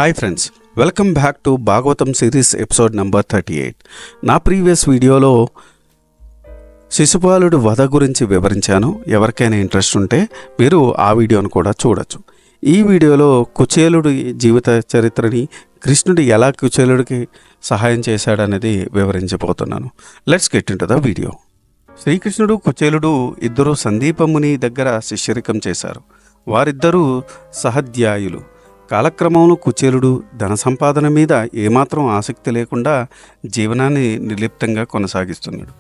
Hi friends, welcome back to Bhagavatam series episode number 38. నా previous వీడియోలో శిశుపాలుడు వధ గురించి వివరించాను. ఎవరికైనా ఇంట్రెస్ట్ ఉంటే మీరు ఆ వీడియోను కూడా చూడొచ్చు. ఈ వీడియోలో కుచేలుడి జీవిత చరిత్రని, కృష్ణుడు ఎలా కుచేలుడికి సహాయం చేశాడనేది వివరించబోతున్నాను. Let's get into the video. శ్రీకృష్ణుడు కుచేలుడు ఇద్దరు సందీపముని దగ్గర శిష్యరికం చేశారు. వారిద్దరూ సహధ్యాయులు. కాలక్రమంలో కుచేలుడు ధన సంపాదన మీద ఏమాత్రం ఆసక్తి లేకుండా జీవనాన్ని నిర్లిప్తంగా కొనసాగిస్తున్నాడు.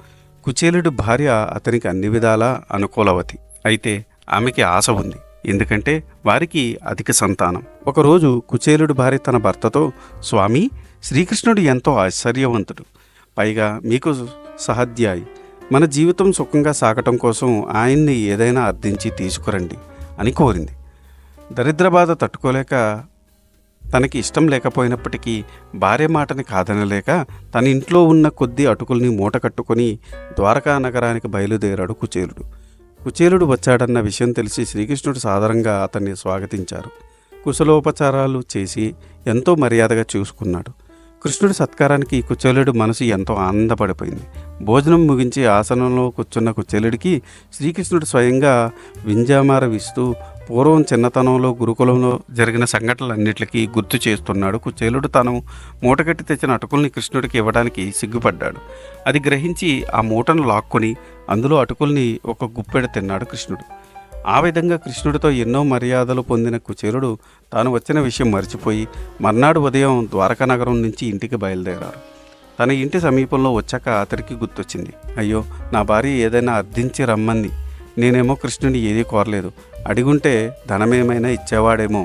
కుచేలుడి భార్య అతనికి అన్ని విధాలా అనుకూలవతి. అయితే ఆమెకి ఆశ ఉంది, ఎందుకంటే వారికి అధిక సంతానం. ఒకరోజు కుచేలుడి భార్య తన భర్తతో, స్వామి, శ్రీకృష్ణుడు ఎంతో ఆశ్చర్యవంతుడు, పైగా మీకు సహధ్యాయి. మన జీవితం సుఖంగా సాగటం కోసం ఆయన్ని ఏదైనా అర్థించి తీసుకురండి అని కోరింది. దరిద్ర బాధ తట్టుకోలేక, తనకి ఇష్టం లేకపోయినప్పటికీ భార్య మాటని కాదనలేక తన ఇంట్లో ఉన్న కొద్ది అటుకుల్ని మూట కట్టుకొని ద్వారకా నగరానికి బయలుదేరాడు కుచేలుడు. కుచేలుడు వచ్చాడన్న విషయం తెలిసి శ్రీకృష్ణుడు సాదరంగా అతన్ని స్వాగతించారు. కుశలోపచారాలు చేసి ఎంతో మర్యాదగా చూసుకున్నాడు. కృష్ణుడి సత్కారానికి కుచేలుడి మనసు ఎంతో ఆనందపడిపోయింది. భోజనం ముగించి ఆసనంలో కూర్చున్న కుచేలుడికి శ్రీకృష్ణుడు స్వయంగా వింజామారవిస్తూ పూర్వం చిన్నతనంలో గురుకులంలో జరిగిన సంఘటనలన్నిటికీ గుర్తు చేస్తున్నాడు. కుచేలుడు తాను మూటగట్టి తెచ్చిన అటుకుల్ని కృష్ణుడికి ఇవ్వడానికి సిగ్గుపడ్డాడు. అది గ్రహించి ఆ మూటను లాక్కొని అందులో అటుకుల్ని ఒక గుప్పెడు తిన్నాడు కృష్ణుడు. ఆ విధంగా కృష్ణుడితో ఎన్నో మర్యాదలు పొందిన కుచేలుడు తాను వచ్చిన విషయం మర్చిపోయి మర్నాడు ఉదయం ద్వారకా నగరం నుంచి ఇంటికి బయలుదేరారు. తన ఇంటి సమీపంలో వచ్చాక అతడికి గుర్తొచ్చింది, అయ్యో, నా భార్య ఏదైనా అర్థించి రమ్మంది. నేనేమో కృష్ణుని ఏదీ కోరలేదు. అడిగుంటే ధనమేమైనా ఇచ్చేవాడేమో.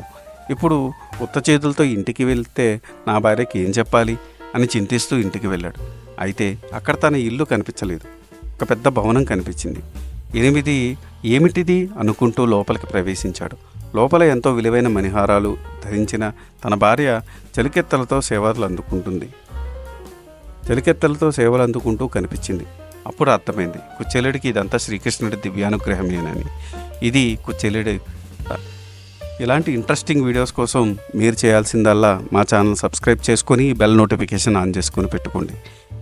ఇప్పుడు ఉత్త చేతులతో ఇంటికి వెళ్తే నా భార్యకి ఏం చెప్పాలి అని చింతిస్తూ ఇంటికి వెళ్ళాడు. అయితే అక్కడ తన ఇల్లు కనిపించలేదు. ఒక పెద్ద భవనం కనిపించింది. ఏమిటిది అనుకుంటూ లోపలికి ప్రవేశించాడు. లోపల ఎంతో విలువైన మణిహారాలు ధరించిన తన భార్య చెలికెత్తలతో సేవలు అందుకుంటూ కనిపించింది. అప్పుడు అర్థమైంది కుచేలుడికి ఇదంతా శ్రీకృష్ణుడి దివ్యానుగ్రహమేనని. ఇది కుచేలుడి. ఇలాంటి ఇంట్రెస్టింగ్ వీడియోస్ కోసం మీరు చేయాల్సిందల్లా మా ఛానల్ సబ్స్క్రైబ్ చేసుకొని బెల్ నోటిఫికేషన్ ఆన్ చేసుకొని పెట్టుకోండి.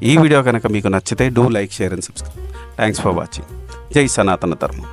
ఈ వీడియో కనుక మీకు నచ్చితే do like, share and subscribe. Thanks for watching. జై సనాతన ధర్మం.